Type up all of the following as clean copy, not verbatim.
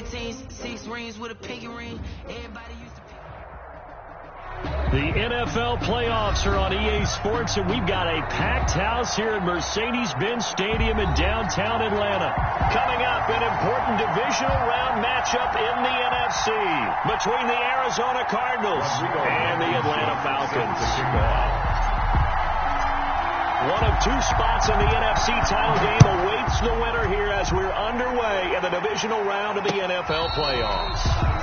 17, 6 rings with a pinky ring. Everybody used to. The NFL playoffs are on EA Sports, and we've got a packed house here at Mercedes-Benz Stadium in downtown Atlanta. Coming up, an important divisional round matchup in the NFC between the Arizona Cardinals and the Atlanta Falcons. One of two spots in the NFC title game awaits the winner here as we're underway in the divisional round of the NFL playoffs.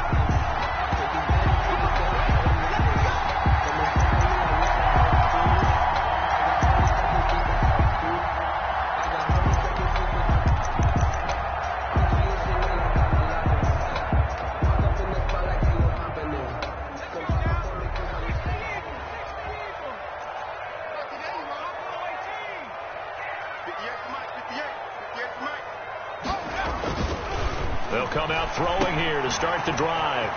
They'll come out throwing here to start the drive.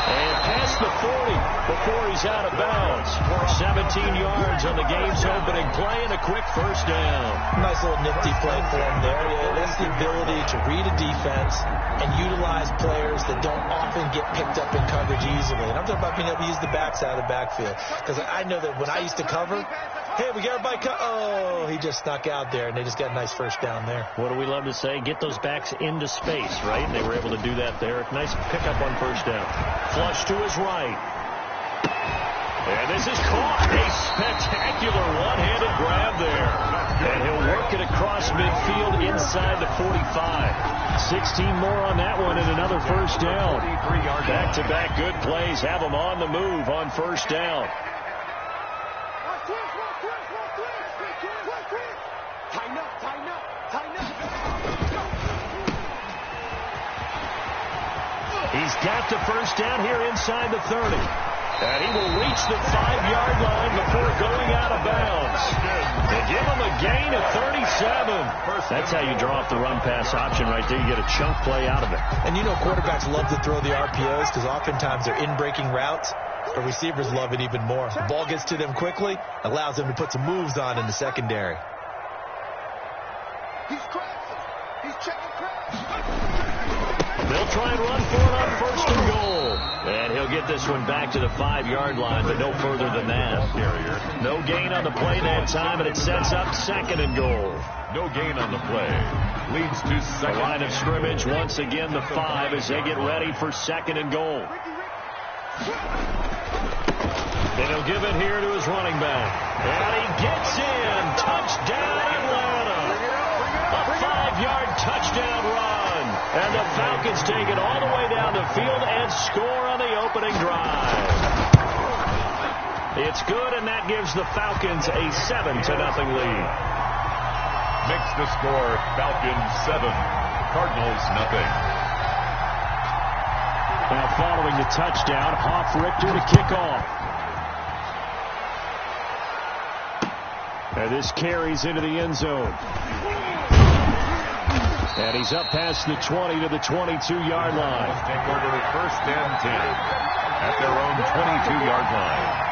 And past the 40 before he's out of bounds. 17 yards on the game's opening play and a quick first down. Nice little nifty play for him there. That's the ability to read a defense and utilize players that don't often get picked up in coverage easily. And I'm talking about being able to use the backside of the backfield. Because I know that when I used to cover, hey, we got everybody oh, he just snuck out there, and they just got a nice first down there. What do we love to say? Get those backs into space, right? And they were able to do that there. Nice pickup on first down. Flush to his right. And this is caught. A spectacular one-handed grab there. And he'll work it across midfield inside the 45. 16 more on that one and another first down. Back-to-back good plays have him on the move on first down. He's got the first down here inside the 30. And he will reach the 5-yard line before going out of bounds. They give him a gain of 37. That's how you draw up the run-pass option right there. You get a chunk play out of it. And you know quarterbacks love to throw the RPOs because oftentimes they're in-breaking routes. But receivers love it even more. The ball gets to them quickly, allows them to put some moves on in the secondary. He's crashing. He's checking crash. They'll try and run for it on first and goal. And he'll get this one back to the 5-yard line, but no further than that. No gain on the play that time, and it sets up second and goal. No gain on the play. Leads to second. The line of scrimmage once again the 5 as they get ready for second and goal. And he'll give it here to his running back. And he gets in. Touchdown, Atlanta. A 5-yard touchdown run. And the Falcons take it all the way down the field and score on the opening drive. It's good, and that gives the Falcons a 7-0 lead. Makes the score Falcons 7, Cardinals nothing. Now following the touchdown, Hoff-Richter to kick off. And this carries into the end zone. And he's up past the 20 to the 22-yard line. Take over first and 10 at their own 22-yard line.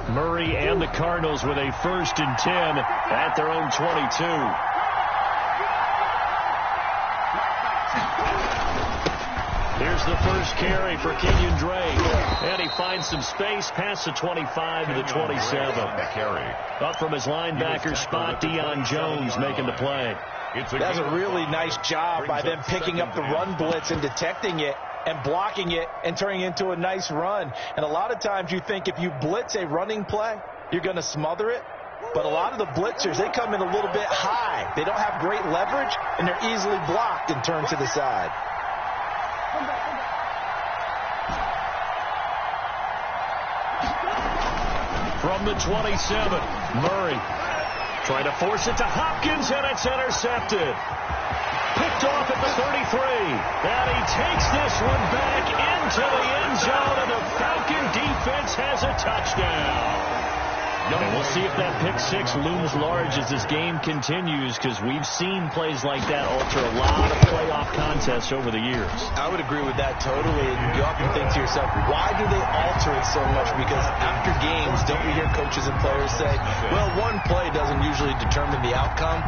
Murray and the Cardinals with a 1st and 10 at their own 22. Here's the first carry for Kenyon Drake. And he finds some space past the 25 to the 27. Up from his linebacker spot, Deion Jones making the play. That's a really nice job by them picking up the run blitz and detecting it and blocking it and turning it into a nice run. And a lot of times you think if you blitz a running play, you're going to smother it. But a lot of the blitzers, they come in a little bit high. They don't have great leverage, and they're easily blocked and turned to the side. From the 27, Murray trying to force it to Hopkins, and it's intercepted. Picked off at the 33. And he takes this one back in into the end zone, and the Falcon defense has a touchdown. And we'll see if that pick six looms large as this game continues, because we've seen plays like that alter a lot of playoff contests over the years. I would agree with that totally. And you often think to yourself, why do they alter it so much? Because after games, don't we hear coaches and players say, well, one play doesn't usually determine the outcome?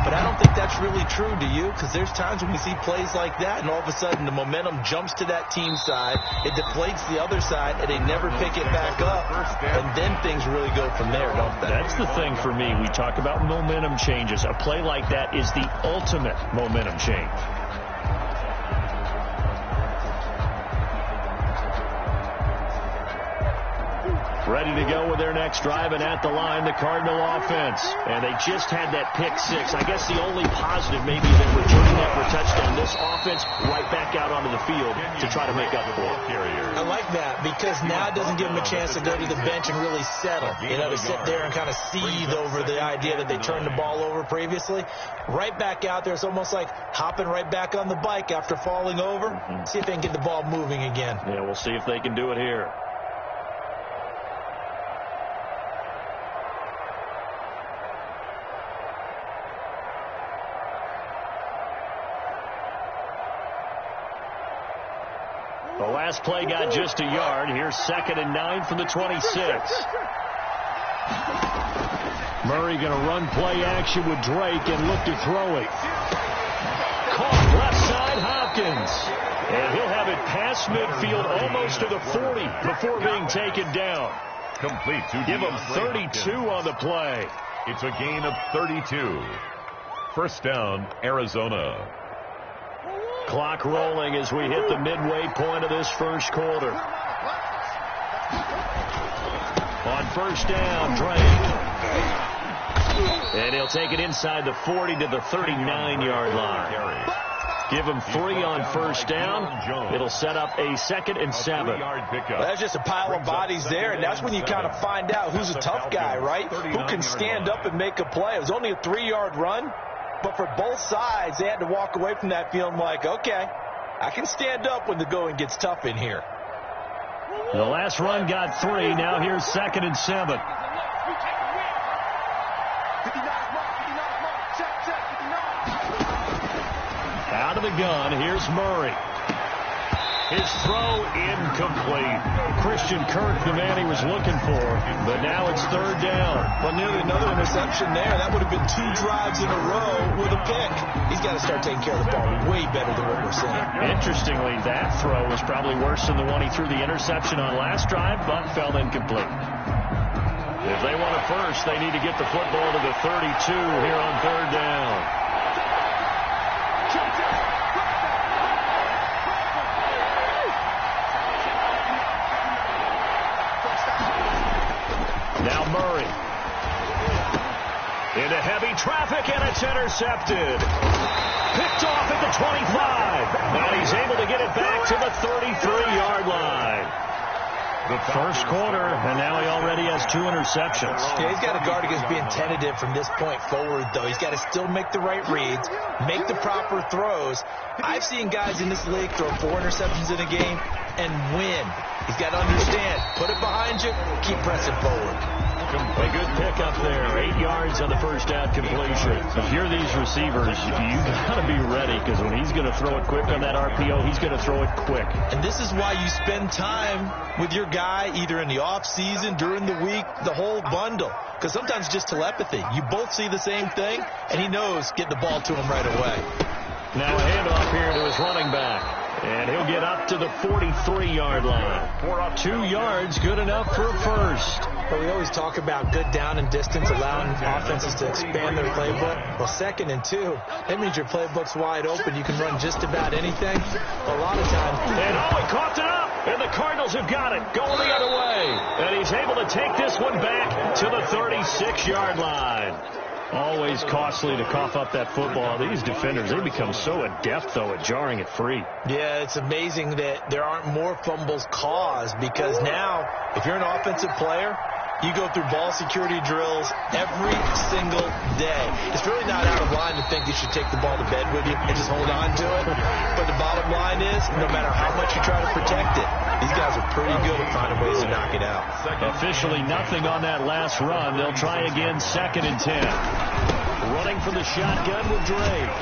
But I don't think that's really true, do you? Because there's times when we see plays like that, and all of a sudden the momentum jumps to that team side, it deflates the other side, and they never pick it back up, and then things really go from there, don't they? That's the thing for me. We talk about momentum changes. A play like that is the ultimate momentum change. Ready to go with their next drive, and at the line, the Cardinal offense. And they just had that pick six. I guess the only positive maybe that returning that for a touchdown. This offense right back out onto the field to try to make up for it. I like that, because now it doesn't give them a chance to go to the bench and really settle. You know, to sit there and kind of seethe over the idea that they turned the ball over previously. Right back out there. It's almost like hopping right back on the bike after falling over. See if they can get the ball moving again. Yeah, we'll see if they can do it here. The last play got just a yard. Here's 2nd and 9 from the 26. Murray going to run play action with Drake and look to throw it. Caught left side, Hopkins. And he'll have it past midfield almost to the 40 before being taken down. Complete to Give him 32 on the play. It's a gain of 32. First down, Arizona. Clock rolling as we hit the midway point of this first quarter. On first down, Drake. And he'll take it inside the 40 to the 39-yard line. Give him 3 on first down. It'll set up a 2nd and 7. Well, that's just a pile of bodies there, and that's when you kind of find out who's a tough guy, right? Who can stand up and make a play. It was only a 3-yard run. But for both sides, they had to walk away from that feeling like, okay, I can stand up when the going gets tough in here. The last run got 3. Now here's 2nd and 7. Out of the gun, here's Murray. His throw incomplete. Christian Kirk, the man he was looking for, but now it's 3rd down. Well, nearly another interception there. That would have been 2 drives in a row with a pick. He's got to start taking care of the ball way better than what we're seeing. Interestingly, that throw was probably worse than the one he threw the interception on last drive, but fell incomplete. If they want it first, they need to get the football to the 32 here on 3rd down. Now Murray. Into heavy traffic, and it's intercepted. Picked off at the 25. And he's able to get it back to the 33-yard line. The first quarter, and now he already has 2 interceptions. Yeah, he's got to guard against being tentative from this point forward, though. He's got to still make the right reads, make the proper throws. I've seen guys in this league throw 4 interceptions in a game and win. He's got to understand, put it behind you, keep pressing forward. A good pickup there. 8 yards on the first down completion. If you're these receivers, you got to be ready, because when he's going to throw it quick on that RPO, he's going to throw it quick. And this is why you spend time with your guy either in the off season, during the week, the whole bundle. Because sometimes just telepathy. You both see the same thing, and he knows get the ball to him right away. Now a handoff here to his running back. And he'll get up to the 43-yard line. 2 yards, good enough for a first. But we always talk about good down and distance, allowing offenses to expand their playbook. Well, 2nd and 2, that means your playbook's wide open. You can run just about anything. A lot of times. And he coughed it up. And the Cardinals have got it, going the other way. And he's able to take this one back to the 36-yard line. Always costly to cough up that football. These defenders, they become so adept, though, at jarring it free. Yeah, it's amazing that there aren't more fumbles caused, because now, if you're an offensive player, you go through ball security drills every single day. It's really not out of line to think you should take the ball to bed with you and just hold on to it. But the bottom line is, no matter how much you try to protect it. These guys are pretty good at finding ways to knock it out. Officially nothing on that last run. They'll try again 2nd and 10. Running for the shotgun with Drake.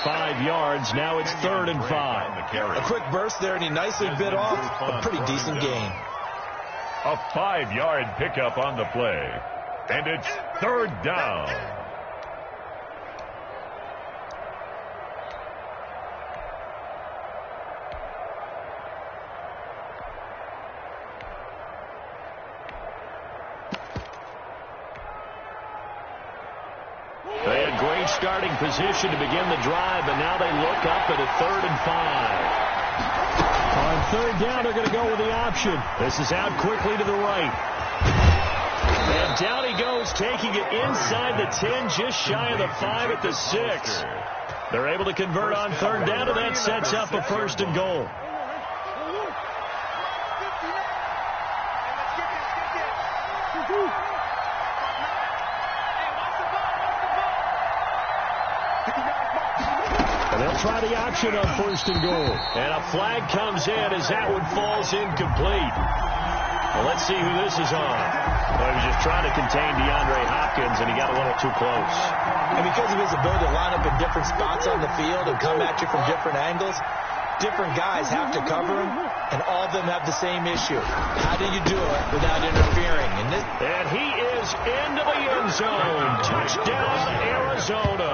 5 yards. Now it's 3rd and 5. A quick burst there, and he nicely bit off a pretty decent gain. A 5-yard pickup on the play. And it's 3rd down. They had great starting position to begin the drive, and now they look up at a 3rd and 5. On 3rd down, they're going to go with the option. This is out quickly to the right. And down he goes, taking it inside the 10, just shy of the 5 at the 6. They're able to convert on 3rd down, and that sets up a 1st and goal. They'll try the option on 1st and goal. And a flag comes in as that one falls incomplete. Well, let's see who this is on. Well, he was just trying to contain DeAndre Hopkins, and he got a little too close. And because of his ability to line up in different spots on the field and come at you from different angles, different guys have to cover him, and all of them have the same issue. How do you do it without interfering? And he is into the end zone. Touchdown, Arizona.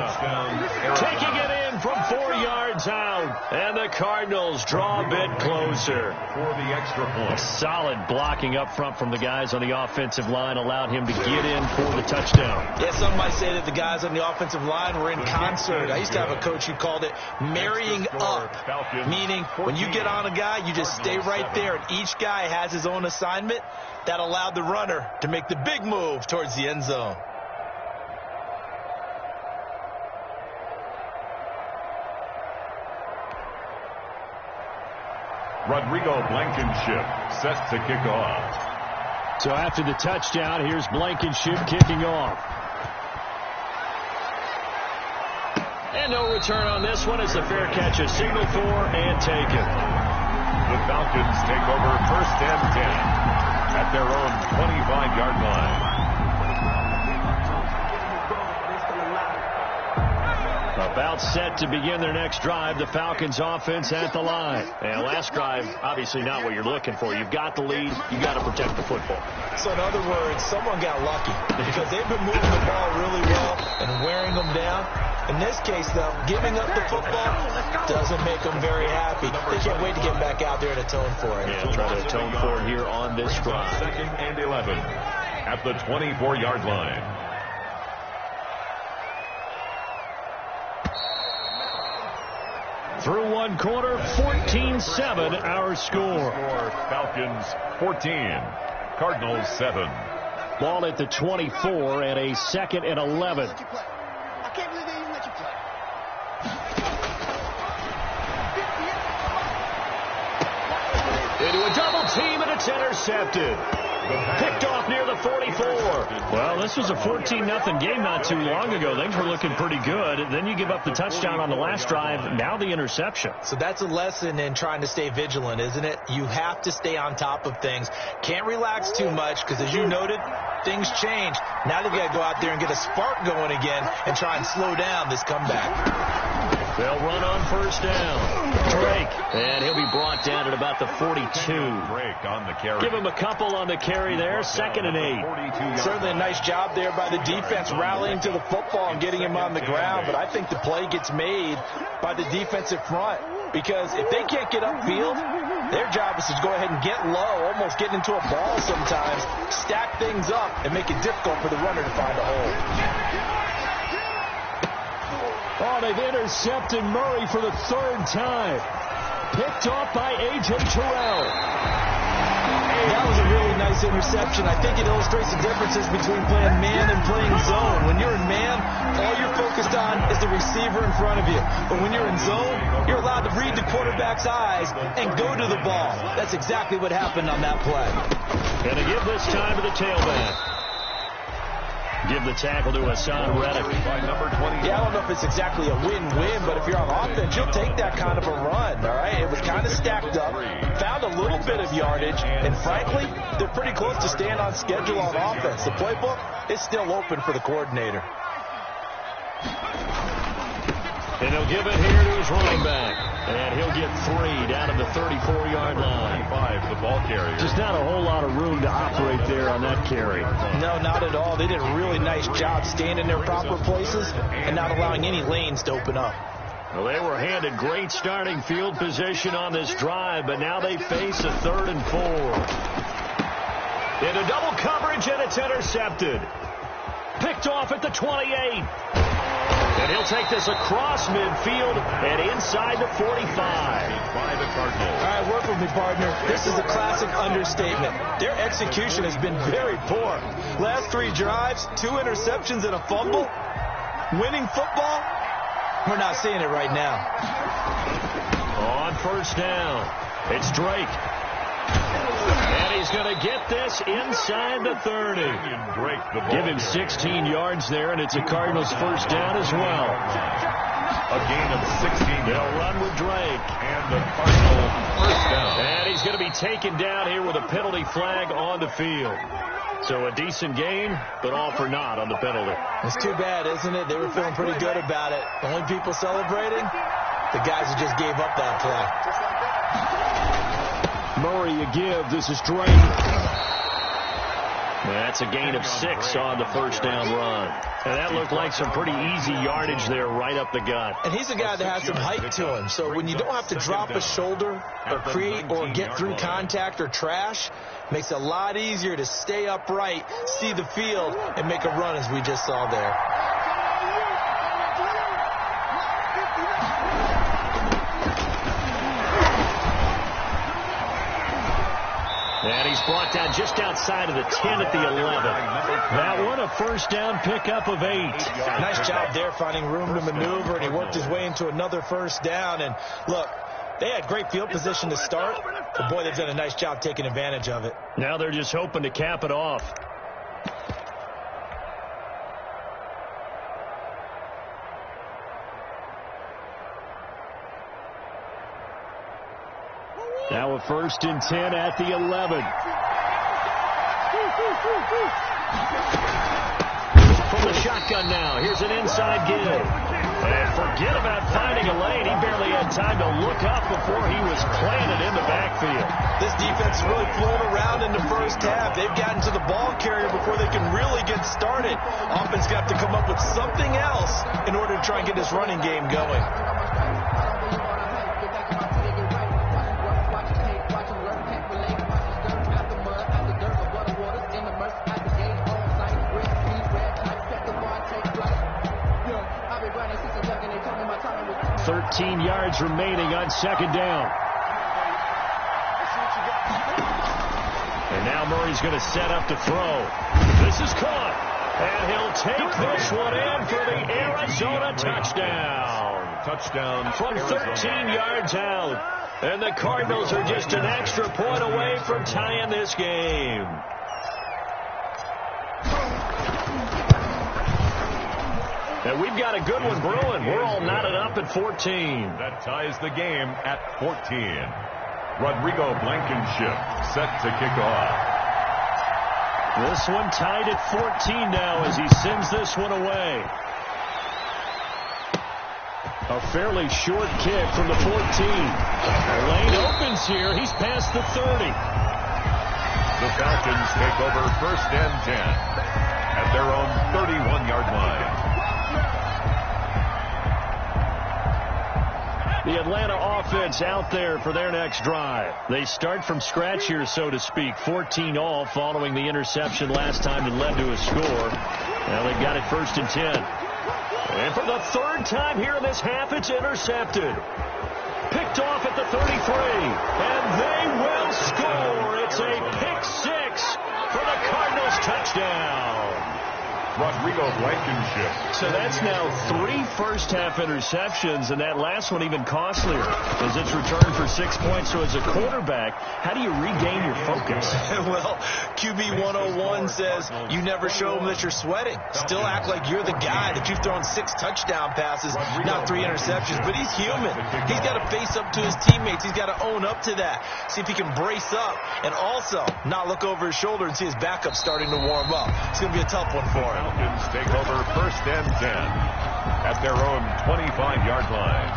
Taking it in from 4 yards out. And the Cardinals draw a bit closer. For the extra point. Solid blocking up front from the guys on the offensive line allowed him to get in for the touchdown. Yeah, some might say that the guys on the offensive line were in concert. I used to have a coach who called it marrying up, meaning when you get on a guy, you just stay right there, and each guy has his own assignment. That allowed the runner to make the big move towards the end zone. Rodrigo Blankenship set to kick off. So after the touchdown, here's Blankenship kicking off. And no return on this one as the fair catch is signaled for and taken. The Falcons take over 1st and 10 at their own 25-yard line. About set to begin their next drive, the Falcons offense at the line. And last drive, obviously not what you're looking for. You've got the lead. You've got to protect the football. So in other words, someone got lucky because they've been moving the ball really well and wearing them down. In this case, though, giving up the football doesn't make them very happy. They can't wait to get back out there and atone for it. Yeah, try to atone for it here on this drive. 2nd and 11 at the 24-yard line. Through one quarter, 14-7 our score. Falcons 14, Cardinals 7. Ball at the 24 and a 2nd and 11. I can't believe they even let you play. Into a double team, and it's intercepted. Picked off near the 44. Well, this was a 14-0 game not too long ago. Things were looking pretty good. Then you give up the touchdown on the last drive. Now the interception. So that's a lesson in trying to stay vigilant, isn't it? You have to stay on top of things. Can't relax too much because, as you noted, things change. Now they've got to go out there and get a spark going again and try and slow down this comeback. They'll run on 1st down. Drake. And he'll be brought down at about the 42. Drake on the carry. Give him a couple on the carry there. 2nd and 8. Certainly a nice job there by the defense rallying to the football and getting him on the ground. But I think the play gets made by the defensive front because if they can't get upfield, their job is to go ahead and get low, almost get into a ball sometimes, stack things up, and make it difficult for the runner to find a hole. Oh, they've intercepted Murray for the 3rd time. Picked off by A.J. Terrell. That was a really nice interception. I think it illustrates the differences between playing man and playing zone. When you're in man, all you're focused on is the receiver in front of you. But when you're in zone, you're allowed to read the quarterback's eyes and go to the ball. That's exactly what happened on that play. Gonna give this time to the tailback. Give the tackle to Hassan Reddick. Yeah, I don't know if it's exactly a win-win, but if you're on offense, you'll take that kind of a run, all right? It was kind stacked up, found a little bit of yardage, and frankly, they're pretty close to staying on schedule on offense. The playbook is still open for the coordinator. And he'll give it here to his running back. And he'll get 3 down at the 34-yard line. 5, the ball carrier. Just not a whole lot of room to operate there on that carry. No, not at all. They did a really nice job staying in their proper places and not allowing any lanes to open up. Well, they were handed great starting field position on this drive, but now they face a 3rd and 4. Into double coverage, and it's intercepted. Picked off at the 28. And he'll take this across midfield and inside the 45. By the Cardinals. All right, work with me, partner. This is a classic understatement. Their execution has been very poor. Last 3 drives, 2 interceptions and a fumble. Winning football? We're not seeing it right now. On first down, it's Drake. And he's going to get this inside the 30. Give him 16 yards there, and it's a Cardinals first down as well. A gain of 16 yards. They'll run with Drake. And the Cardinal first down. And he's going to be taken down here with a penalty flag on the field. So a decent game, but all for naught on the penalty. It's too bad, isn't it? They were feeling pretty good about it. The only people celebrating, the guys who just gave up that play. Murray, you give. This is Drake. That's a gain of 6 on the first down run. And that looked like some pretty easy yardage there right up the gut. And he's a guy that has some height to him. So when you don't have to drop a shoulder or create or get through contact or trash, makes it a lot easier to stay upright, see the field, and make a run as we just saw there. And he's brought down just outside of the 10 at the 11. That one a first down pickup of 8. Nice job there finding room to maneuver, and he worked his way into another first down. And look, they had great field position to start, but boy, they've done a nice job taking advantage of it. Now they're just hoping to cap it off. Now a first and 10 at the 11. From the shotgun now, here's an inside give. And forget about finding a lane. He barely had time to look up before he was planted in the backfield. This defense really flown around in the first half. They've gotten to the ball carrier before they can really get started. Offense got to come up with something else in order to try and get this running game going. Yards remaining on second down. And now Murray's going to set up to throw. This is caught. And he'll take this one in for the Arizona touchdown. Touchdown from 13 yards out. And the Cardinals are just an extra point away from tying this game. And we've got a good one brewing. We're all knotted up at 14. That ties the game at 14. Rodrigo Blankenship set to kick off. This one tied at 14 now as he sends this one away. A fairly short kick from the 14. The lane opens here. He's past the 30. The Falcons take over first and 10 at their own 31-yard line. The Atlanta offense out there for their next drive. They start from scratch here, so to speak. 14 all following the interception last time that led to a score. Now they've got it first and 10. And for the third time here in this half, it's intercepted. Picked off at the 33. And they will score. It's a pick 6 for the Cardinals touchdown. Rodrigo Blankenship. So that's now 3 first-half interceptions, and that last one even costlier as it's returned for 6 points. So as a quarterback, how do you regain your focus? Well, QB 101 says you never show them that you're sweating. Still act like you're the guy, that you've thrown 6 touchdown passes, not 3 interceptions. But he's human. He's got to face up to his teammates. He's got to own up to that. See if he can brace up and also not look over his shoulder and see his backup starting to warm up. It's going to be a tough one for him. Falcons take over first and 10 at their own 25-yard line.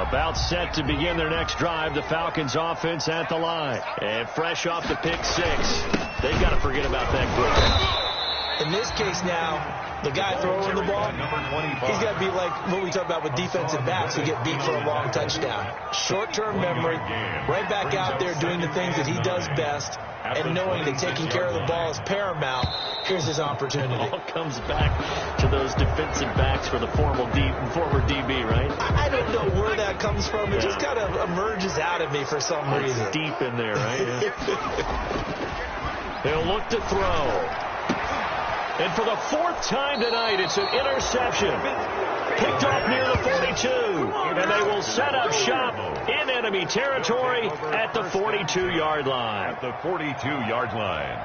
About set to begin their next drive, the Falcons offense at the line. And fresh off the pick 6. They've got to forget about that quick. In this case now, the guy throwing the ball, he's got to be like what we talk about with defensive backs who get beat for a long touchdown. Short-term memory, right back out there doing the things that he does best, and knowing that taking care of the ball is paramount. Here's his opportunity. It all comes back to those defensive backs for the former DB, right? I don't know where that comes from. It just kind of emerges out of me for some reason. It's deep in there, right? Yeah. They'll look to throw. And for the 4th time tonight, it's an interception. Picked off near the 42. And they will set up shop in enemy territory at the 42-yard line. At the 42-yard line.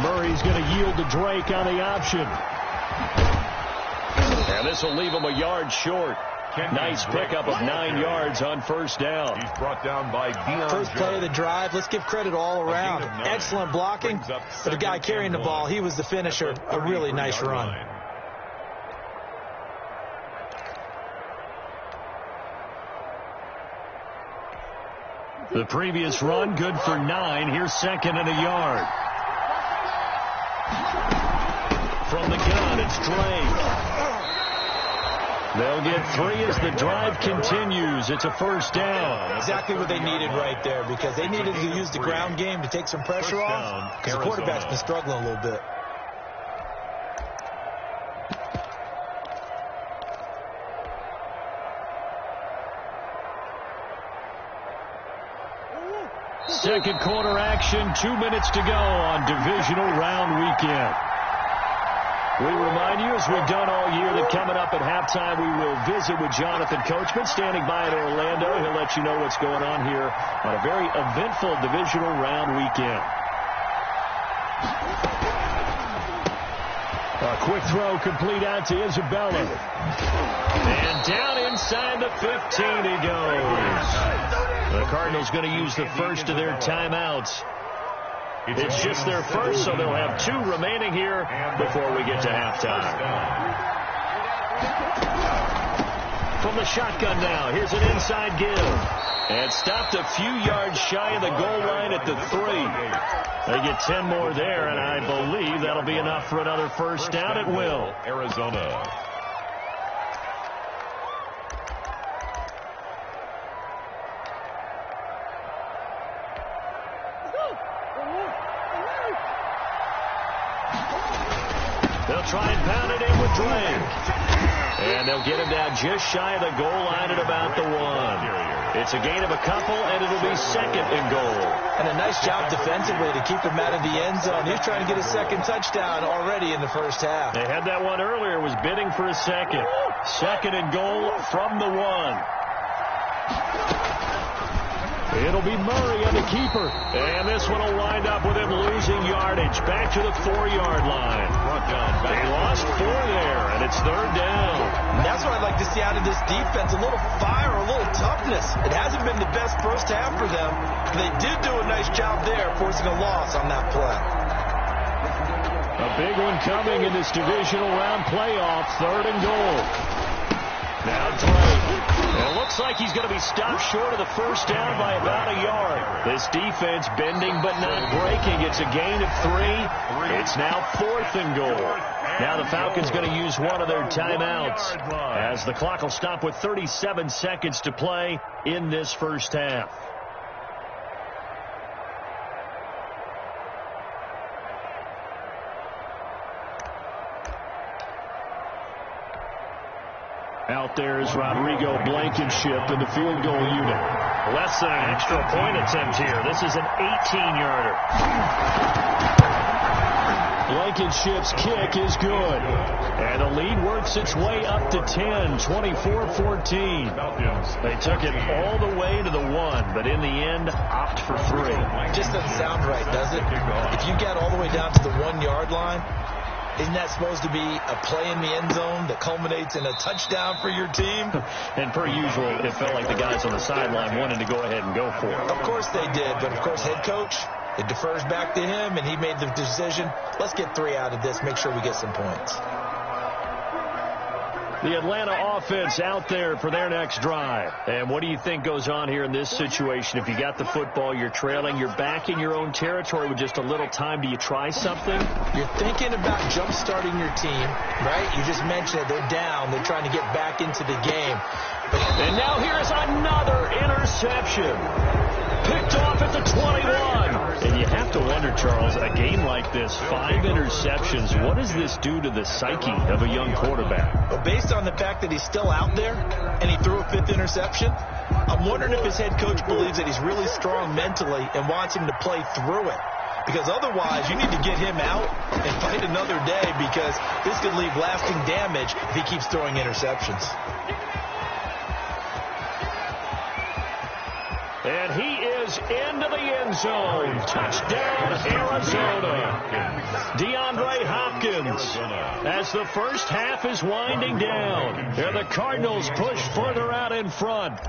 Murray's going to yield to Drake on the option. And this will leave him a yard short. Nice pickup of 9 yards on first down. He's brought down by Deion. First play of the drive. Let's give credit all around. Excellent blocking. But the guy carrying the ball, he was the finisher. A really nice run. The previous run, good for 9. Here's 2nd and a yard. From the gun, it's Drake. They'll get 3 as the drive continues. It's a first down. Exactly what they needed right there, because they needed to use the ground game to take some pressure off, because the quarterback's been struggling a little bit. Second quarter action, 2 minutes to go on divisional round weekend. We remind you, as we've done all year, that coming up at halftime, we will visit with Jonathan Coachman, standing by in Orlando. He'll let you know what's going on here on a very eventful divisional round weekend. A quick throw complete out to Isabella. And down inside the 15 he goes. The Cardinals going to use the first of their timeouts. It's just their first, so they'll have 2 remaining here before we get to halftime. From the shotgun now, here's an inside give. And stopped a few yards shy of the goal line at the 3. They get 10 more there, and I believe that'll be enough for another first down. It will. Arizona. They'll try and pound it in with Drake. And they'll get him down just shy of the goal line at about the 1. It's a gain of a couple, and it'll be 2nd and goal. And a nice job defensively to keep him out of the end zone. He's trying to get a 2nd touchdown already in the first half. They had that one earlier, was bidding for a 2nd. 2nd and goal from the 1. It'll be Murray on the keeper. And this one will wind up with him losing yardage. Back to the 4-yard line. They lost 4 there, and it's 3rd down. And that's what I'd like to see out of this defense. A little fire, a little toughness. It hasn't been the best first half for them. They did do a nice job there, forcing a loss on that play. A big one coming in this divisional round playoff. 3rd and goal. Now Drake. It looks like he's going to be stopped short of the first down by about a yard. This defense bending but not breaking. It's a gain of 3. It's now 4th and goal. Now the Falcons going to use one of their timeouts, as the clock will stop with 37 seconds to play in this first half. Out there is Rodrigo Blankenship in the field goal unit. Less than an extra point attempt here. This is an 18-yarder. Blankenship's kick is good. And the lead works its way up to 10, 24-14. They took it all the way to the 1, but in the end, opt for 3. Just doesn't sound right, does it? If you got all the way down to the 1-yard line, isn't that supposed to be a play in the end zone that culminates in a touchdown for your team? And per usual, it felt like the guys on the sideline wanted to go ahead and go for it. Of course they did, but of course head coach, it defers back to him, and he made the decision, let's get 3 out of this, make sure we get some points. The Atlanta offense out there for their next drive. And what do you think goes on here in this situation? If you got the football, you're trailing, you're back in your own territory with just a little time. Do you try something? You're thinking about jump-starting your team, right? You just mentioned it. They're down. They're trying to get back into the game. And now here's another interception. Picked off at the 21. And you have to wonder, Charles, a game like this, 5 interceptions, what does this do to the psyche of a young quarterback? Well, based on the fact that he's still out there and he threw a 5th interception, I'm wondering if his head coach believes that he's really strong mentally and wants him to play through it. Because otherwise, you need to get him out and fight another day, because this could leave lasting damage if he keeps throwing interceptions. And he is into the end zone. Touchdown, Arizona. DeAndre Hopkins, as the first half is winding down. And the Cardinals push further out in front.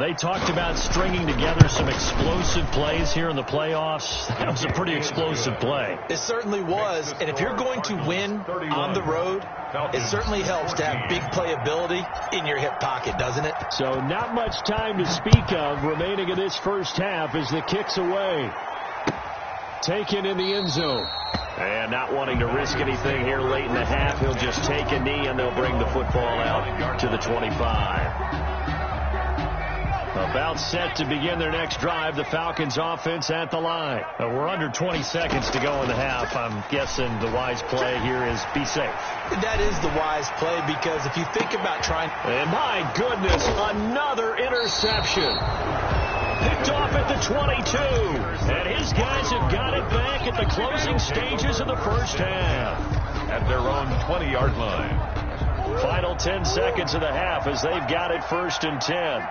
They talked about stringing together some explosive plays here in the playoffs. That was a pretty explosive play. It certainly was. And if you're going to win on the road, it certainly helps to have big playability in your hip pocket, doesn't it? So not much time to speak of remaining in this first half as the kick's away. Taken in the end zone. And not wanting to risk anything here late in the half, he'll just take a knee and they'll bring the football out to the 25. About set to begin their next drive, the Falcons offense at the line. We're under 20 seconds to go in the half. I'm guessing the wise play here is be safe. That is the wise play, because if you think about trying... And my goodness, another interception. Picked off at the 22. And his guys have got it back at the closing stages of the first half. At their own 20-yard line. Final 10 seconds of the half as they've got it 1st and 10.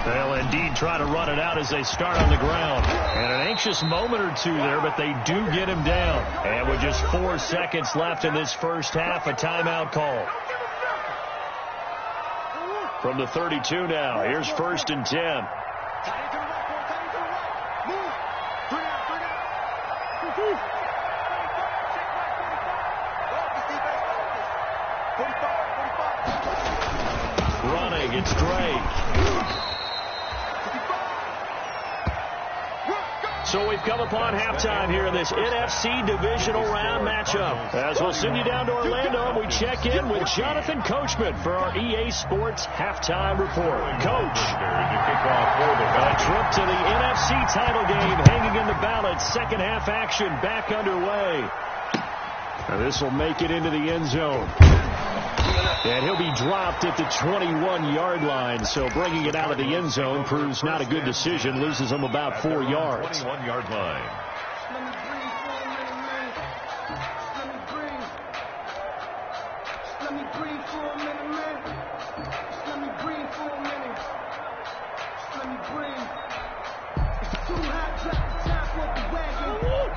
They'll indeed try to run it out as they start on the ground. And an anxious moment or two there, but they do get him down. And with just 4 seconds left in this first half, a timeout call. From the 32 now, here's 1st and 10. Running, it's Drake. So we've come upon halftime here in this NFC divisional round matchup. As we'll send you down to Orlando, and we check in with Jonathan Coachman for our EA Sports halftime report. Coach, a trip to the NFC title game hanging in the balance. Second half action back underway. And this will make it into the end zone. And he'll be dropped at the 21-yard line. So bringing it out of the end zone proves not a good decision. Loses him about 4 yards. 21-yard line.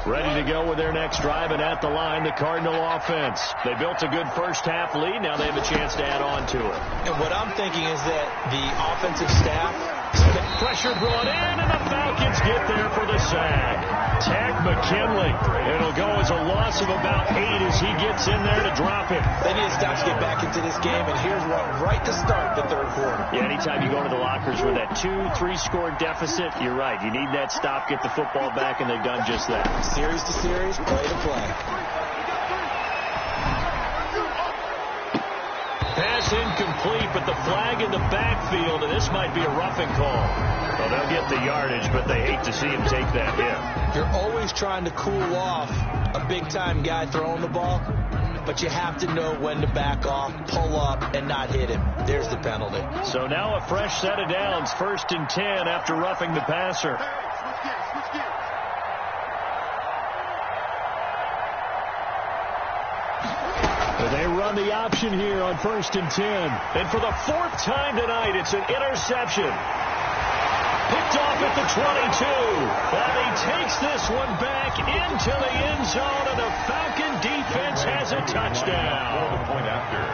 Ready to go with their next drive, and at the line, the Cardinal offense. They built a good first half lead. Now they have a chance to add on to it. And what I'm thinking is that the offensive staff... Pressure brought in, and the Falcons get there for the sack. Tag McKinley. It'll go as a loss of about 8 as he gets in there to drop it. They need to stop to get back into this game, and here's one right to start the third quarter. Yeah, anytime you go to the lockers with that 2-3 score deficit, you're right. You need that stop, get the football back, and they've done just that. Series to series, play to play. Pass incomplete, but the flag in the backfield, and this might be a roughing call. Well, they'll get the yardage, but they hate to see him take that hit. You're always trying to cool off a big-time guy throwing the ball. but you have to know when to back off, pull up, and not hit him. There's the penalty. So now a fresh set of downs, 1st and 10 after roughing the passer. They run the option here on 1st and 10. And for the 4th time tonight, it's an interception. Picked off at the 22. And he takes this one back into the end zone, and the Falcon defense has a touchdown.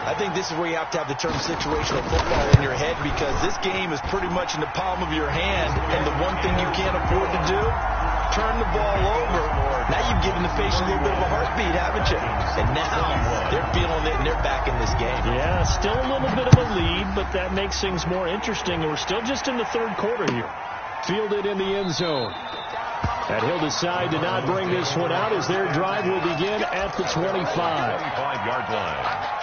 I think this is where you have to have the term situational football in your head, because this game is pretty much in the palm of your hand, and the one thing you can't afford to do, turn the ball over. Now you've given the face a little bit of a heartbeat, haven't you? And now they're feeling it, and they're back in this game. Yeah, still a little bit of a lead, but that makes things more interesting. And we're still just in the 3rd quarter here. Fielded in the end zone. And he'll decide to not bring this one out as their drive will begin at the 25-yard line.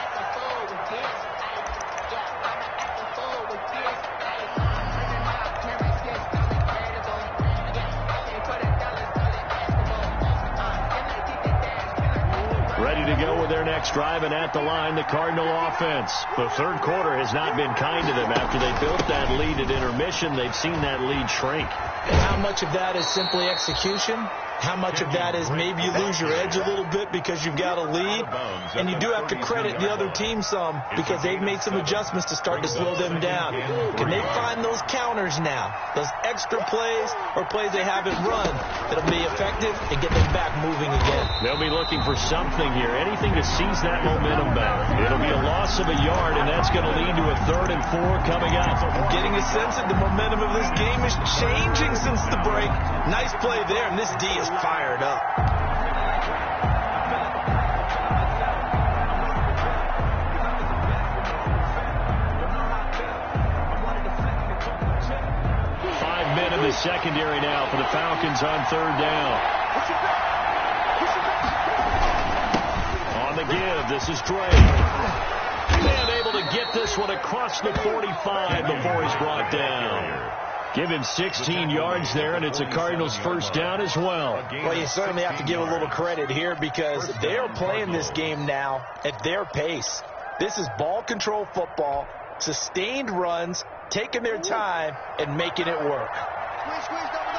To go with their next drive, and at the line, the Cardinal offense. The 3rd quarter has not been kind to them. After they built that lead at intermission, they've seen that lead shrink. And how much of that is simply execution? How much of that is maybe you lose your edge a little bit because you've got a lead? And you do have to credit the other team some, because they've made some adjustments to start to slow them down. Can they find those counters now, those extra plays or plays they haven't run that'll be effective and get them back moving again? They'll be looking for something here, anything to seize that momentum back. It'll be a loss of a yard, and that's going to lead to a 3rd and 4 coming up. I'm getting a sense that the momentum of this game is changing since the break. Nice play there, and this D is fired up. In the secondary now for the Falcons on 3rd down. On the give, this is Drake. And able to get this one across the 45 before he's brought down. Give him 16 yards there, and it's a Cardinals 1st down as well. Well, you certainly have to give a little credit here, because they are playing this game now at their pace. This is ball control football, sustained runs, taking their time, and making it work. Squeeze, double.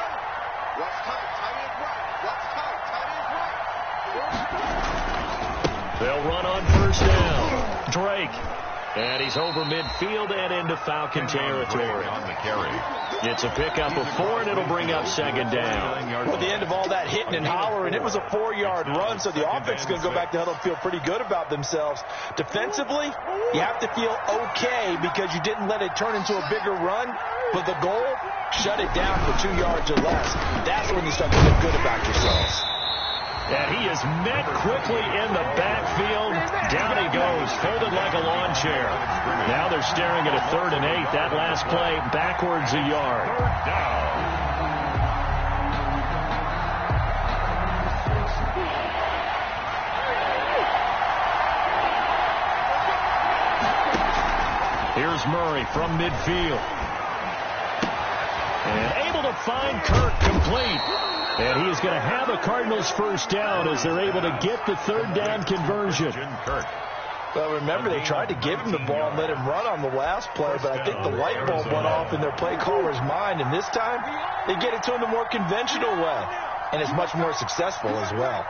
What's tight? Tight is right. What's tight? Tight is right. They'll run on 1st down. Drake. And he's over midfield and into Falcon territory. On the carry. It's a pickup of 4, and it'll bring up 2nd down. At the end of all that hitting and hollering, it was a 4-yard run, so the offense is going to go back to huddle and feel pretty good about themselves. Defensively, you have to feel okay because you didn't let it turn into a bigger run, but the goal, shut it down for 2 yards or less. That's when you start to feel good about yourselves. And he is met quickly in the backfield. Down he goes, folded like a lawn chair. Now they're staring at a 3rd and 8. That last play, backwards a yard. Here's Murray from midfield. And able to find Kirk complete. And he is going to have a Cardinals 1st down as they're able to get the 3rd down conversion. Well, remember, they tried to give him the ball and let him run on the last play, but I think the light bulb went off in their play caller's mind, and this time they get it to him the more conventional way, and it's much more successful as well.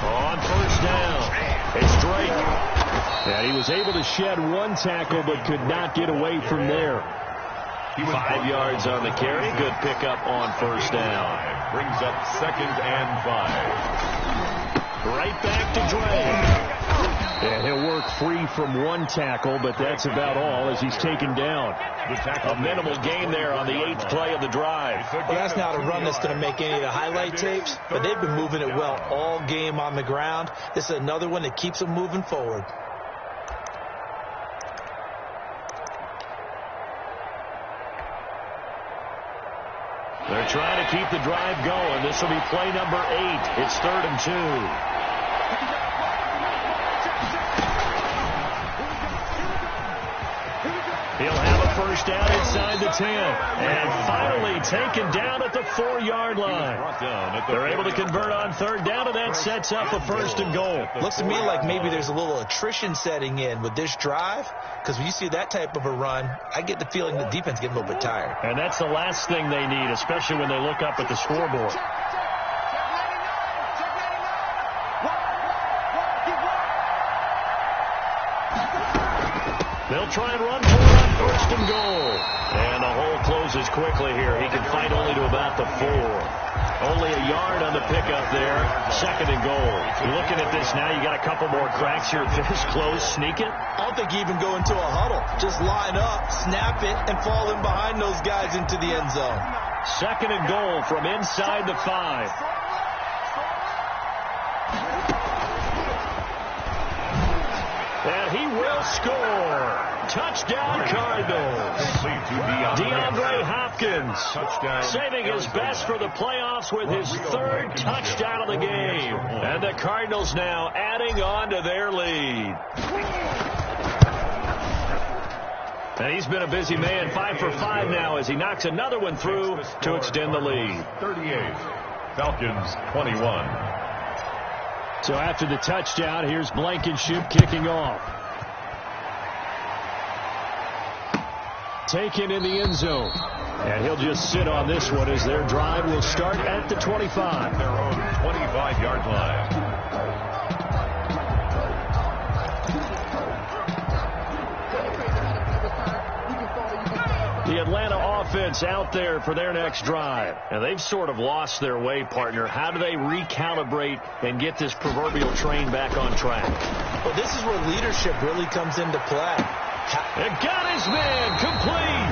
On 1st down, it's Drake. And he was able to shed 1 tackle but could not get away from there. 5 yards on the carry. Good pickup on 1st down. Brings up 2nd and 5. Right back to Drake. And he'll work free from 1 tackle, but that's about all as he's taken down. A minimal gain there on the 8th play of the drive. Well, that's not a run that's going to make any of the highlight tapes, but they've been moving it well all game on the ground. This is another one that keeps them moving forward. They're trying to keep the drive going. This will be play number 8. It's 3rd and 2. He'll have a first down inside the 10. And finally taken down at the 4-yard line. They're able to convert on third down, and that sets up a first and goal. Looks to me like maybe there's a little attrition setting in with this drive, because when you see that type of a run, I get the feeling the defense getting a little bit tired. And that's the last thing they need, especially when they look up at the scoreboard. They'll try and run for it on first and goal. And the hole closes quickly here. He can fight only to about the 4. Only a yard on the pickup there. Second and goal. You're looking at this now. You got a couple more cracks here. Finish close. Sneak it. I don't think you even go into a huddle. Just line up, snap it, and fall in behind those guys into the end zone. Second and goal from inside the 5. And he will score. Touchdown, Cardinals. DeAndre Hopkins saving his best for the playoffs with his 3rd touchdown of the game. And the Cardinals now adding on to their lead. And he's been a busy man, 5 for 5 now as he knocks another one through to extend the lead. 38, Falcons 21. So after the touchdown, here's Blankenship kicking off. Taken in the end zone. And he'll just sit on this one as their drive will start at the 25. Their own 25-yard line. The Atlanta offense out there for their next drive. And they've sort of lost their way, partner. How do they recalibrate and get this proverbial train back on track? Well, this is where leadership really comes into play. And got his man complete.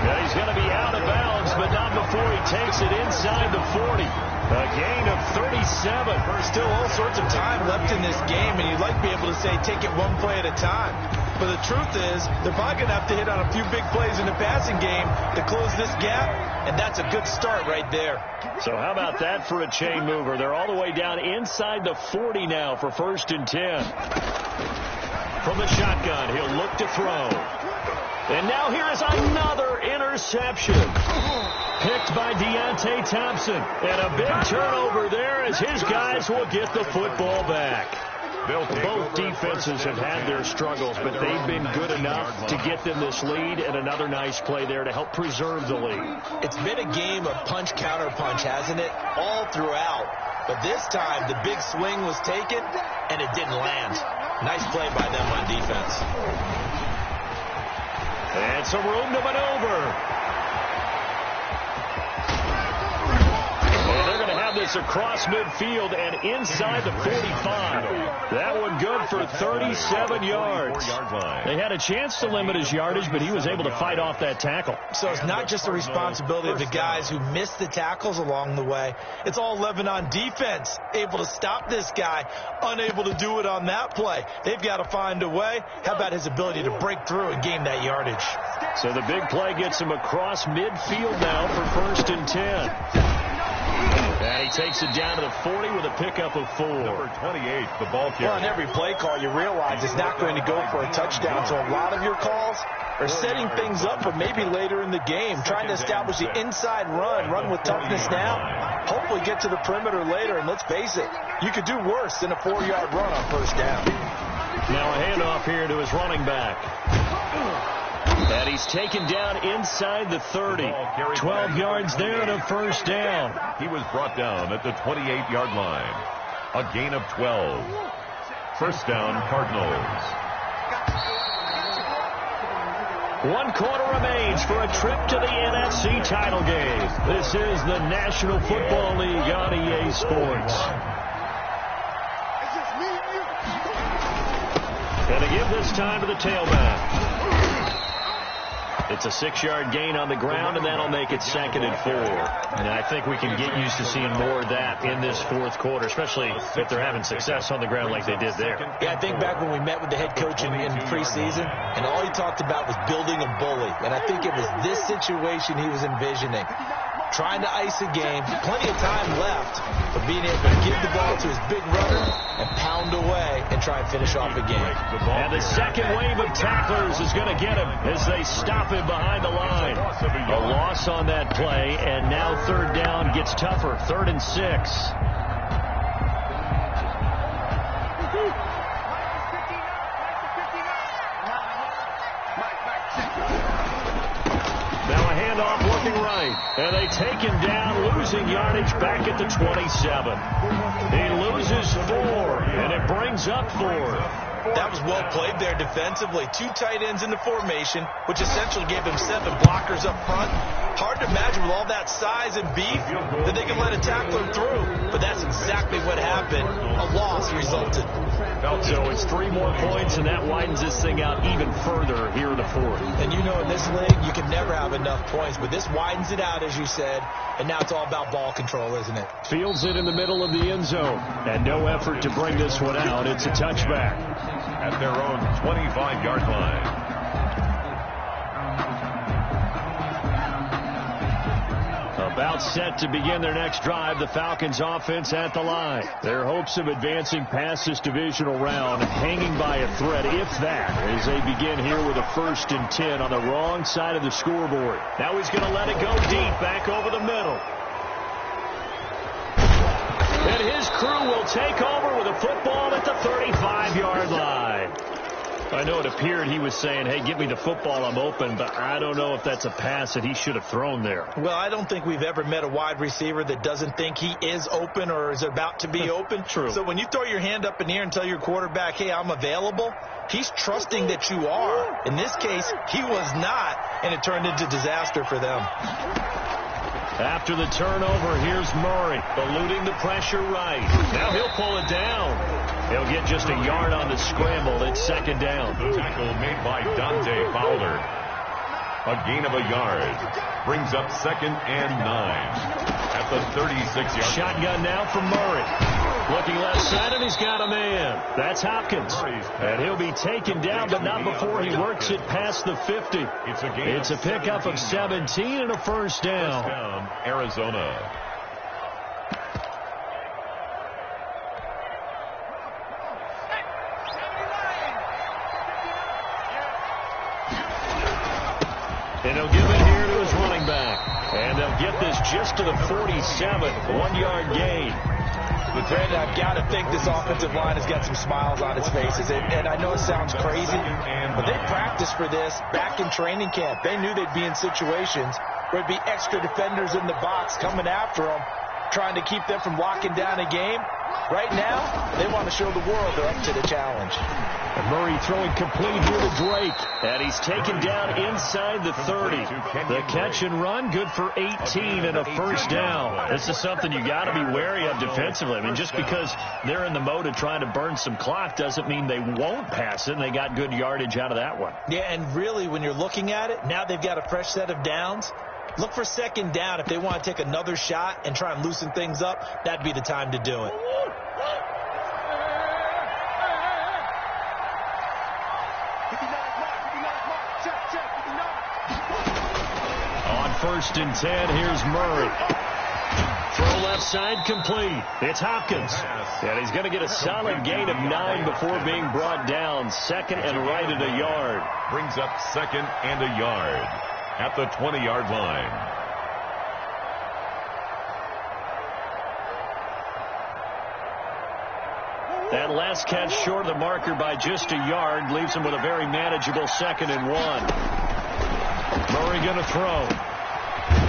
Yeah, he's going to be out of bounds, but not before he takes it inside the 40. A gain of 37. There's still all sorts of time left in this game, and you'd like to be able to say take it one play at a time. But the truth is, they're probably going to have to hit on a few big plays in the passing game to close this gap, and that's a good start right there. So how about that for a chain mover? They're all the way down inside the 40 now for 1st and 10. From the shotgun, he'll look to throw. And now here is another interception. Picked by Deontay Thompson. And a big turnover there as his guys will get the football back. Both defenses have had their struggles, but they've been good enough to get them this lead, and another nice play there to help preserve the lead. It's been a game of punch-counter-punch, hasn't it? All throughout. But this time, the big swing was taken, and it didn't land. Nice play by them on defense. And some room to maneuver. They're going to have this across midfield and inside the 45. That one good for 37 yards. They had a chance to limit his yardage, but he was able to fight off that tackle. So it's not just the responsibility of the guys who missed the tackles along the way. It's all 11 on defense, able to stop this guy, unable to do it on that play. They've got to find a way. How about his ability to break through and gain that yardage? So the big play gets him across midfield now for 1st and 10. And he takes it down to the 40 with a pickup of 4. Number 28, the ball carrier. Well, on every play call, you realize it's not going to go for a touchdown. So a lot of your calls are setting things up for maybe later in the game, trying to establish the inside run with toughness now, hopefully get to the perimeter later. And let's face it, you could do worse than a 4-yard run on 1st down. Now a handoff here to his running back. And he's taken down inside the 30. 12 yards there and a 1st down. He was brought down at the 28-yard line. A gain of 12. 1st down, Cardinals. 1 quarter remains for a trip to the NFC title game. This is the National Football League on EA Sports. And to give this time to the tailback. It's a 6-yard gain on the ground, and that'll make it 2nd and 4. And I think we can get used to seeing more of that in this 4th quarter, especially if they're having success on the ground like they did there. Yeah, I think back when we met with the head coach in preseason, and all he talked about was building a bully. And I think it was this situation he was envisioning. trying to ice a game. Plenty of time left, but being able to give the ball to his big runner and pound away and try and finish off the game. And the second wave of tacklers is going to get him as they stop him behind the line. A loss on that play, and now third down gets tougher. 3rd and 6. Now a handoff looking right, and they take him down, losing yardage back at the 27. He loses 4, and it brings up 4. That was well played there defensively. 2 tight ends in the formation, which essentially gave him 7 blockers up front. Hard to imagine with all that size and beef that they can let a tackler through. But that's exactly what happened. A loss resulted. So it's 3 more points, and that widens this thing out even further here in the 4th. And you know in this league, you can never have enough points. But this widens it out, as you said. And now it's all about ball control, isn't it? Fields it in the middle of the end zone. And no effort to bring this one out. It's a touchback. At their own 25-yard line. About set to begin their next drive, the Falcons offense at the line. Their hopes of advancing past this divisional round hanging by a thread, if that, as they begin here with a 1st and 10 on the wrong side of the scoreboard. Now he's going to let it go deep, back over the middle. And his crew will take over with a football at the 35-yard line. I know it appeared he was saying, hey, give me the football, I'm open, but I don't know if that's a pass that he should have thrown there. Well, I don't think we've ever met a wide receiver that doesn't think he is open or is about to be open. True. So when you throw your hand up in the air and tell your quarterback, hey, I'm available, he's trusting that you are. In this case, he was not, and it turned into disaster for them. After the turnover, here's Murray, eluding the pressure right. Now he'll pull it down. He'll get just a yard on the scramble. It's 2nd down. The tackle made by Dante Fowler. A gain of a yard. Brings up 2nd and 9. At the 36-yard. Shotgun now from Murray. Looking left side, and he's got a man. That's Hopkins. And he'll be taken down, but not before he works it past the 50. It's a pickup of 17 and a 1st down. First down, Arizona. And he'll give it here to his running back. And they'll get this just to the 47. 1-yard gain. Brandon, I've got to think this offensive line has got some smiles on its faces. And I know it sounds crazy, but they practiced for this back in training camp. They knew they'd be in situations where it'd be extra defenders in the box coming after them, trying to keep them from locking down a game. Right now, they want to show the world they're up to the challenge. And Murray throwing complete here to Drake. And he's taken down inside the 30. The catch and run, good for 18 and a 1st down. This is something you got to be wary of defensively. I mean, just because they're in the mode of trying to burn some clock doesn't mean they won't pass it. And they got good yardage out of that one. Yeah, and really, when you're looking at it, now they've got a fresh set of downs. Look for 2nd down. If they want to take another shot and try and loosen things up, that'd be the time to do it. On 1st and 10, here's Murray. Throw left side complete. It's Hopkins. And he's going to get a solid gain of 9 before being brought down. 2nd and right at a yard. Brings up 2nd and a yard. At the 20-yard line. That last catch short of the marker by just a yard leaves him with a very manageable 2nd and 1. Murray going to throw.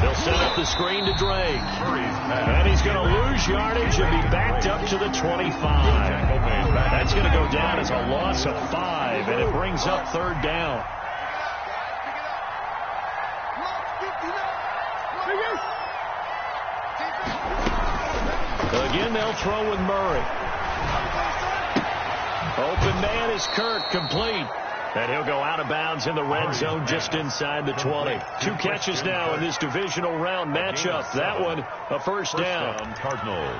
They'll set up the screen to Drake. And he's going to lose yardage and be backed up to the 25. That's going to go down as a loss of 5, and it brings up 3rd down. Again, they'll throw with Murray. Open man is Kirk, complete. And he'll go out of bounds in the red zone just inside the 20. 2 catches now in this divisional round matchup. That one, a 1st down. Cardinals.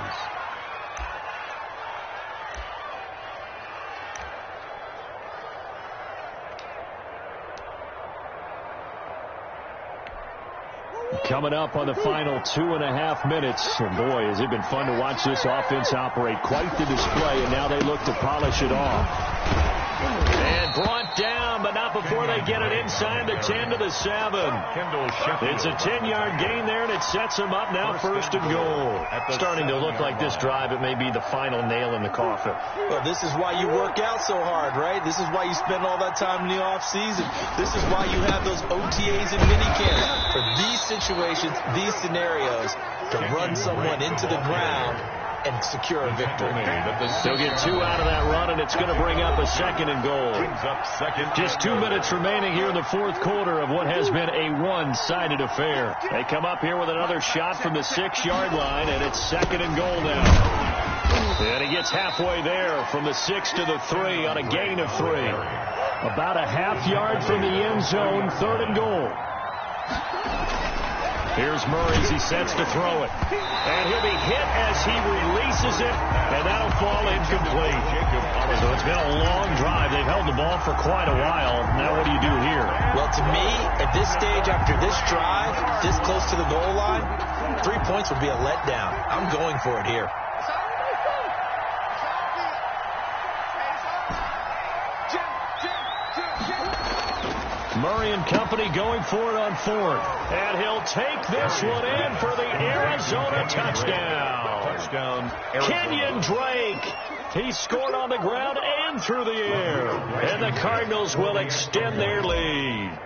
coming up on the final 2.5 minutes. And boy, has it been fun to watch this offense operate. Quite the display, and now they look to polish it off. And brought down, but not before they get it inside the 10 to the 7. It's a 10-yard gain there, and it sets them up now first and goal. Starting to look like this drive, it may be the final nail in the coffin. Well, this is why you work out so hard, right? This is why you spend all that time in the offseason. This is why you have those OTAs and minicamps. For these situations, these scenarios, to run someone into the ground and secure a victory. They'll get 2 out of that run, and it's going to bring up a second and goal. Just 2 minutes remaining here in the fourth quarter of what has been a one-sided affair. They come up here with another shot from the 6-yard line, and it's second and goal now. And he gets halfway there from the 6 to the 3 on a gain of 3. About a half yard from the end zone, third and goal. Here's Murray as he sets to throw it. And he'll be hit as he releases it, and that'll fall incomplete. So it's been a long drive. They've held the ball for quite a while. Now what do you do here? Well, to me, at this stage, after this drive, this close to the goal line, 3 points would be a letdown. I'm going for it here. Murray and company going for it on fourth. And he'll take this one in for the Arizona touchdown. Kenyon Drake. He scored on the ground and through the air. And the Cardinals will extend their lead.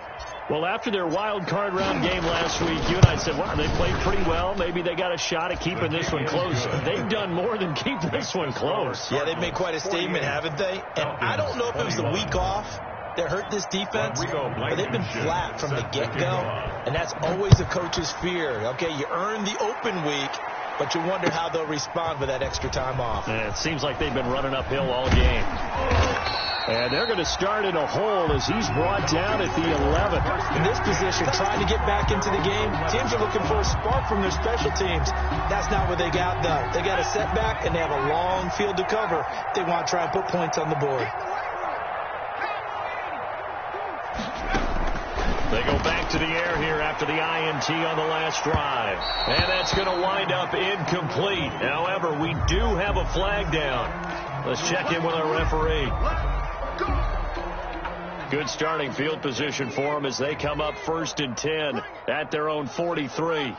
Well, after their wild card round game last week, you and I said, wow, they played pretty well. Maybe they got a shot at keeping this one close. They've done more than keep this one close. Yeah, they've made quite a statement, haven't they? And I don't know if it was the week off that hurt this defense, but they've been flat from the get-go, and that's always a coach's fear. Okay, you earn the open week, but you wonder how they'll respond with that extra time off. Yeah, it seems like they've been running uphill all game. And they're going to start in a hole as he's brought down at the 11. In this position, trying to get back into the game, teams are looking for a spark from their special teams. That's not what they got, though. They got a setback, and they have a long field to cover. They want to try and put points on the board. They go back to the air here after the INT on the last drive. And that's going to wind up incomplete. However, we do have a flag down. Let's check in with our referee. Good starting field position for them as they come up first and 10 at their own 43.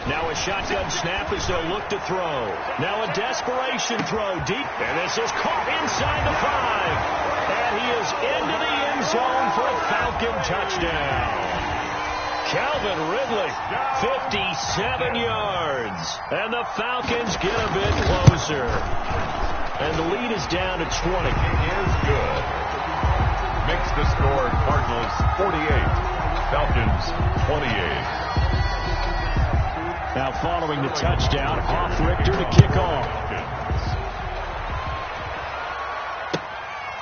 Now a shotgun snap as they'll look to throw. Now a desperation throw deep. And this is caught inside the 5. And he is into the end zone for a Falcon touchdown. Calvin Ridley, 57 yards. And the Falcons get a bit closer. And the lead is down to 20. Is good. Makes the score Cardinals 48, Falcons 28. Now following the touchdown, off Richter to kick off.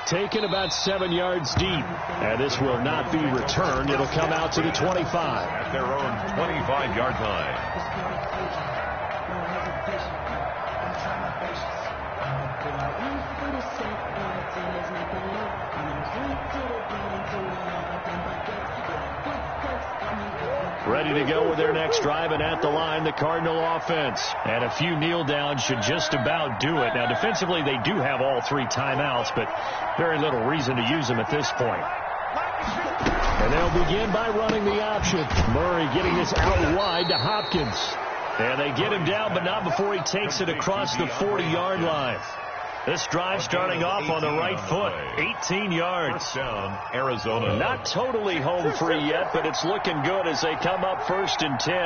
Taken about 7 yards deep. And this will not be returned. It'll come out to the 25. At their own 25-yard line. Ready to go with their next drive, and at the line, the Cardinal offense. And a few kneel downs should just about do it. Now, defensively, they do have all 3 timeouts, but very little reason to use them at this point. And they'll begin by running the option. Murray getting this out wide to Hopkins. And they get him down, but not before he takes it across the 40-yard line. This drive starting off on the right foot, 18 yards. Down, Arizona. Not totally home free yet, but it's looking good as they come up first and 10.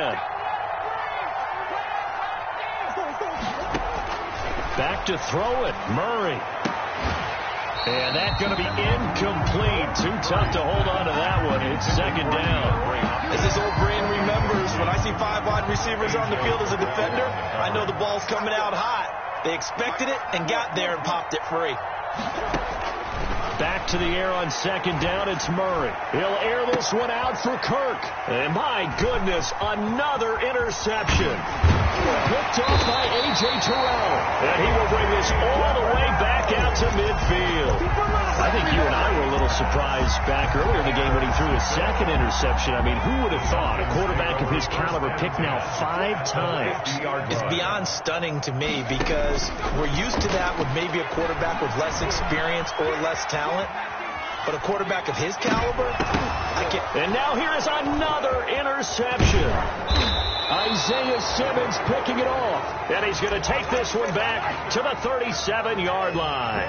Back to throw it, Murray. And that's going to be incomplete. Too tough to hold on to that one. It's second down. As his old brain remembers, when I see 5 wide receivers on the field as a defender, I know the ball's coming out hot. They expected it and got there and popped it free. back to the air on second down. It's Murray. He'll air this one out for Kirk. And my goodness, another interception. Picked off by A.J. Terrell. And he will bring this all the way back out to midfield. I think you and I were a little surprised back earlier in the game when he threw his second interception. I mean, who would have thought a quarterback of his caliber picked now 5 times? It's beyond stunning to me because we're used to that with maybe a quarterback with less experience or less talent. But a quarterback of his caliber, I can't. And now here is another interception. Isaiah Simmons picking it off. And he's going to take this one back to the 37-yard line.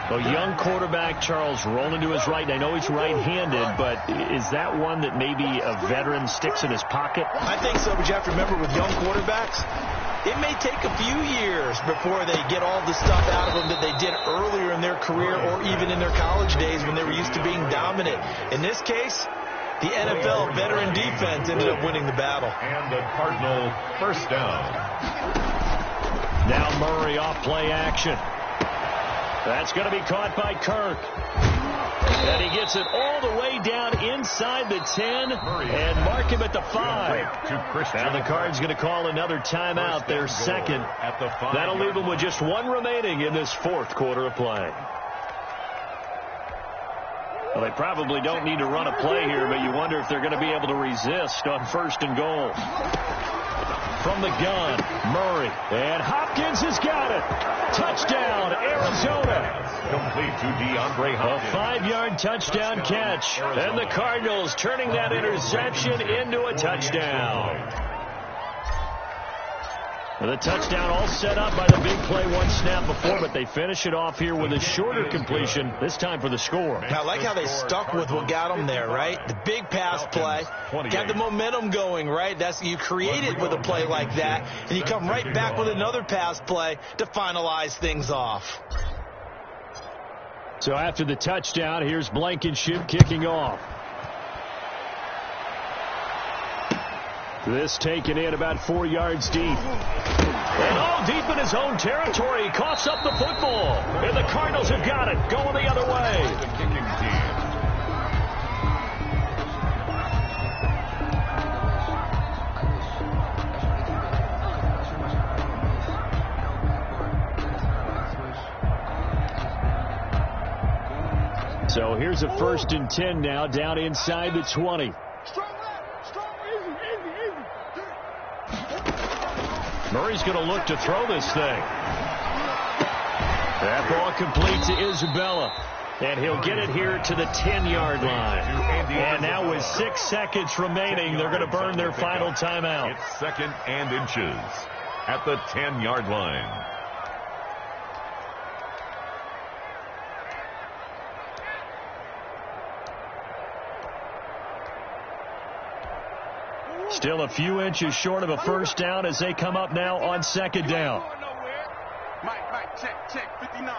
A young quarterback, Charles, rolling to his right. And I know he's right-handed, but is that one that maybe a veteran sticks in his pocket? I think so, but you have to remember with young quarterbacks, it may take a few years before they get all the stuff out of them that they did earlier in their career or even in their college days when they were used to being dominant. In this case, the NFL veteran defense ended up winning the battle. And the Cardinal first down. Now Murray off play action. That's going to be caught by Kirk. And he gets it all the way down inside the 10 and mark him at the 5. Now the Cards going to call another timeout, their second. That'll leave them with just 1 remaining in this 4th quarter of play. Well, they probably don't need to run a play here, but you wonder if they're going to be able to resist on 1st and goal. From the gun, Murray. And Hopkins has got it. Touchdown, Arizona. Complete to DeAndre Hopkins. A 5-yard touchdown catch. And the Cardinals turning that interception into a touchdown. The touchdown all set up by the big play 1 snap before, but they finish it off here with a shorter completion, this time for the score. I like how they stuck with what got them there, right? The big pass play, got the momentum going, right? That's you create it with a play like that, and you come right back with another pass play to finalize things off. So after the touchdown, here's Blankenship kicking off. This taken in about 4 yards deep. And all deep in his own territory. He coughs up the football. And the Cardinals have got it. Going the other way. The kicking team. So here's a 1st and 10 now, down inside the 20. Murray's going to look to throw this thing. That ball complete to Isabella. And he'll get it here to the 10-yard line. And now with 6 seconds remaining, they're going to burn their final timeout. It's 2nd and inches at the 10-yard line. Still a few inches short of a 1st down as they come up now on 2nd down. Mike, check, 59.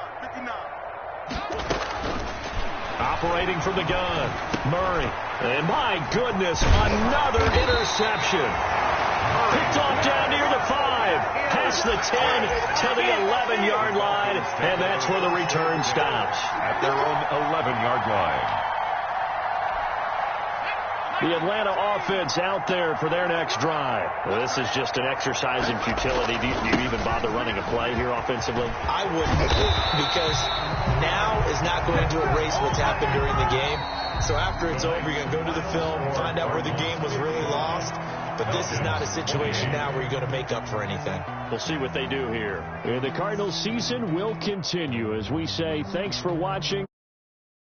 Operating from the gun, Murray. And my goodness, another interception. Picked off down near the 5, past the 10 to the 11-yard line, and that's where the return stops. At their own 11-yard line. The Atlanta offense out there for their next drive. Well, this is just an exercise in futility. Do you even bother running a play here offensively? I wouldn't, because now is not going to erase what's happened during the game. So after it's over, you're going to go to the film, find out where the game was really lost. But this is not a situation now where you're going to make up for anything. We'll see what they do here. And the Cardinals season will continue as we say thanks for watching.